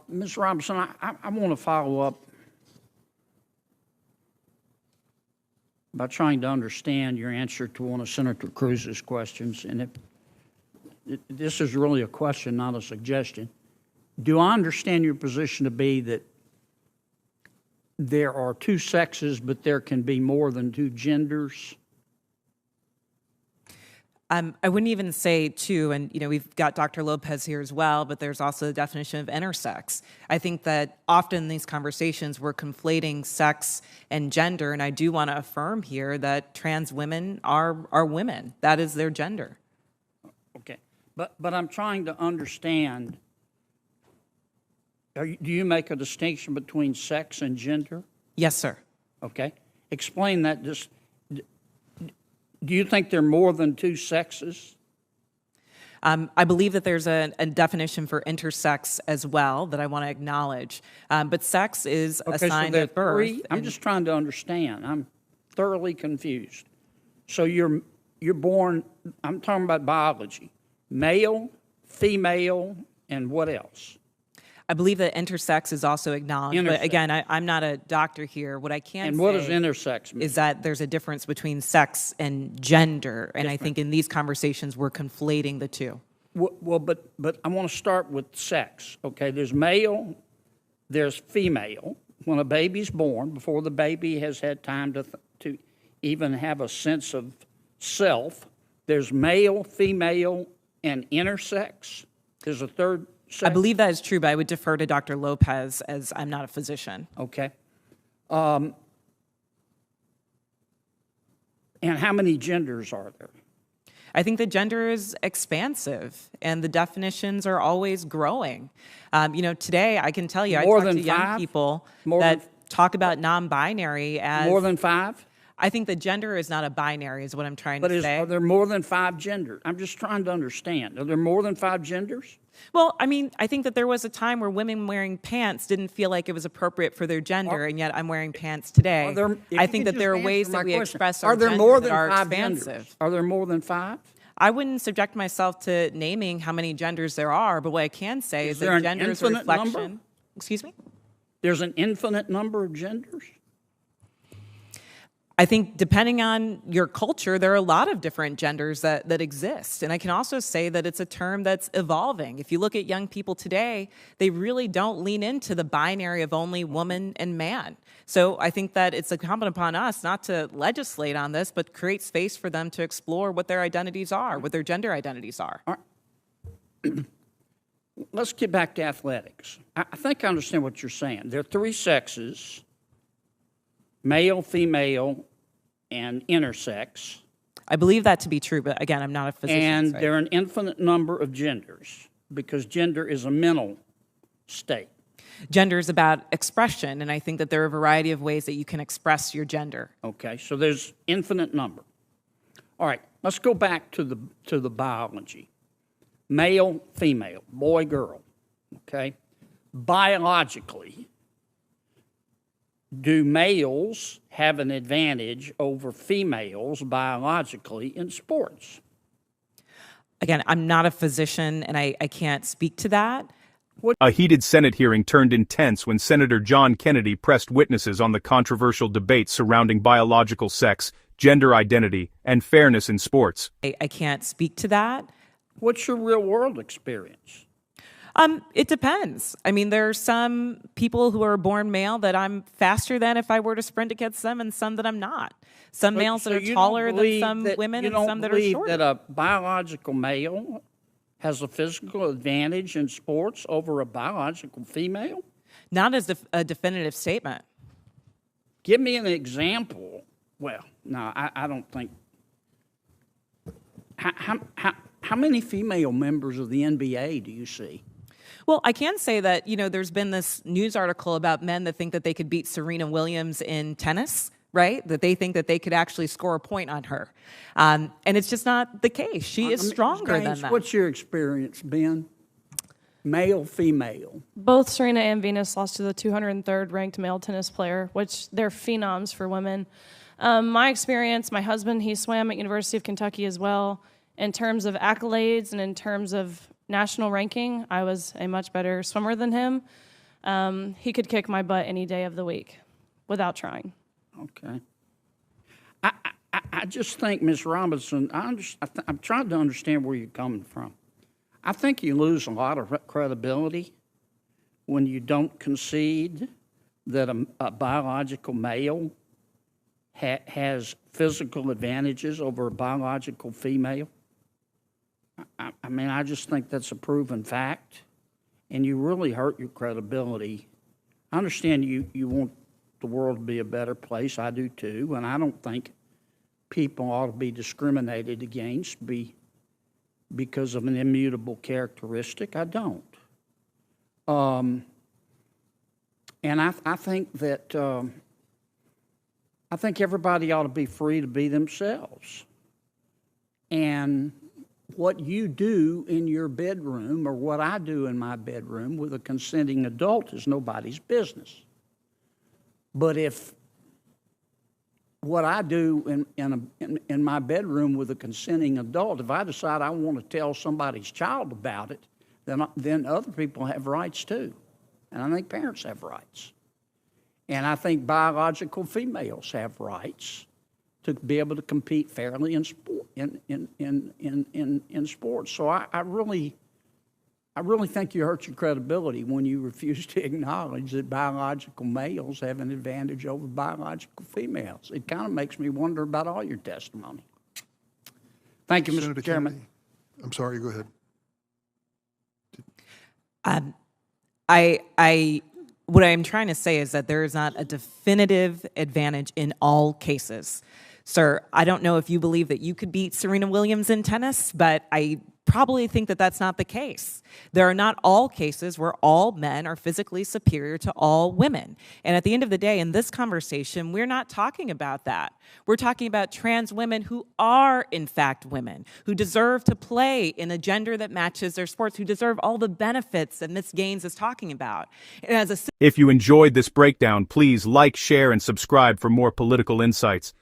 Ms. Robinson, I want to follow up by trying to understand your answer to one of Senator Cruz's questions. And this is really a question, not a suggestion. Do I understand your position to be that there are two sexes, but there can be more than two genders? I wouldn't even say two, and we've got Dr. Lopez here as well, but there's also the definition of intersex. I think that often in these conversations we're conflating sex and gender, and I do want to affirm here that trans women are women. That is their gender. Okay, but I'm trying to understand. Do you make a distinction between sex and gender? Yes, sir. Okay, explain that. Just. Do you think there are more than two sexes? I believe that there's a definition for intersex as well that I want to acknowledge. But sex is assigned at birth. I'm just trying to understand. I'm thoroughly confused. So you're born, I'm talking about biology, male, female, and what else? I believe that intersex is also acknowledged. But again, I'm not a doctor here. What I can say and what does intersex mean? Is that there's a difference between sex and gender. And I think in these conversations, we're conflating the two. Well, but I want to start with sex. Okay, there's male, there's female. When a baby's born, before the baby has had time to even have a sense of self, there's male, female, and intersex. There's a third sex. I believe that is true, but I would defer to Dr. Lopez as I'm not a physician. Okay. And how many genders are there? I think the gender is expansive, and the definitions are always growing. Today I can tell you, I talk to young people that talk about non-binary as more than five. I think the gender is not a binary, is what I'm trying to say. Are there more than five genders? I'm just trying to understand. Are there more than five genders? Well, I think that there was a time where women wearing pants didn't feel like it was appropriate for their gender, and yet I'm wearing pants today. I think that there are ways that we express our gender that are expansive. Are there more than five? I wouldn't subject myself to naming how many genders there are, but what I can say is that gender is a reflection. Number? Excuse me? There's an infinite number of genders? I think depending on your culture, there are a lot of different genders that exist. And I can also say that it's a term that's evolving. If you look at young people today, they really don't lean into the binary of only woman and man. So I think that it's incumbent upon us not to legislate on this, but create space for them to explore what their identities are, what their gender identities are. Let's get back to athletics. I think I understand what you're saying. There are three sexes: male, female, and intersex. I believe that to be true, but again, I'm not a physician. And there are an infinite number of genders, because gender is a mental state. Gender is about expression, and I think that there are a variety of ways that you can express your gender. Okay, so there's infinite number. All right, let's go back to the biology. Male, female, boy, girl, okay? Biologically, do males have an advantage over females biologically in sports? Again, I'm not a physician, and I can't speak to that. A heated Senate hearing turned intense when Senator John Kennedy pressed witnesses on the controversial debate surrounding biological sex, gender identity, and fairness in sports. I can't speak to that. What's your real-world experience? It depends. There are some people who are born male that I'm faster than if I were to sprint against them, and some that I'm not. Some males that are taller than some women, and some that are shorter. You don't believe that a biological male has a physical advantage in sports over a biological female? Not as a definitive statement. Give me an example. Well, no, I don't think. How many female members of the NBA do you see? Well, I can say that, there's been this news article about men that think that they could beat Serena Williams in tennis, right? That they think that they could actually score a point on her. And it's just not the case. She is stronger than that. What's your experience, Ben? Male, female? Both Serena and Venus lost to the 203rd ranked male tennis player, which they're phenoms for women. My experience, my husband, he swam at University of Kentucky as well. In terms of accolades and in terms of national ranking, I was a much better swimmer than him. He could kick my butt any day of the week without trying. Okay. I just think, Ms. Robinson, I'm trying to understand where you're coming from. I think you lose a lot of credibility when you don't concede that a biological male has physical advantages over a biological female. I mean, I just think that's a proven fact, and you really hurt your credibility. I understand you want the world to be a better place. I do too, and I don't think people ought to be discriminated against because of an immutable characteristic. I don't. And I think that I think everybody ought to be free to be themselves. And what you do in your bedroom or what I do in my bedroom with a consenting adult is nobody's business. But if what I do in my bedroom with a consenting adult, if I decide I want to tell somebody's child about it, then other people have rights too. And I think parents have rights. And I think biological females have rights to be able to compete fairly in sport, in sports. So I really think you hurt your credibility when you refuse to acknowledge that biological males have an advantage over biological females. It kind of makes me wonder about all your testimony. Thank you, Mr. Chairman. Kennedy, I'm sorry, go ahead. What I'm trying to say is that there is not a definitive advantage in all cases. Sir, I don't know if you believe that you could beat Serena Williams in tennis, but I probably think that that's not the case. There are not all cases where all men are physically superior to all women. And at the end of the day, in this conversation, we're not talking about that. We're talking about trans women who are, in fact, women, who deserve to play in a gender that matches their sports, who deserve all the benefits that Ms. Gaines is talking about. And as a If you enjoyed this breakdown, please like, share, and subscribe for more political insights.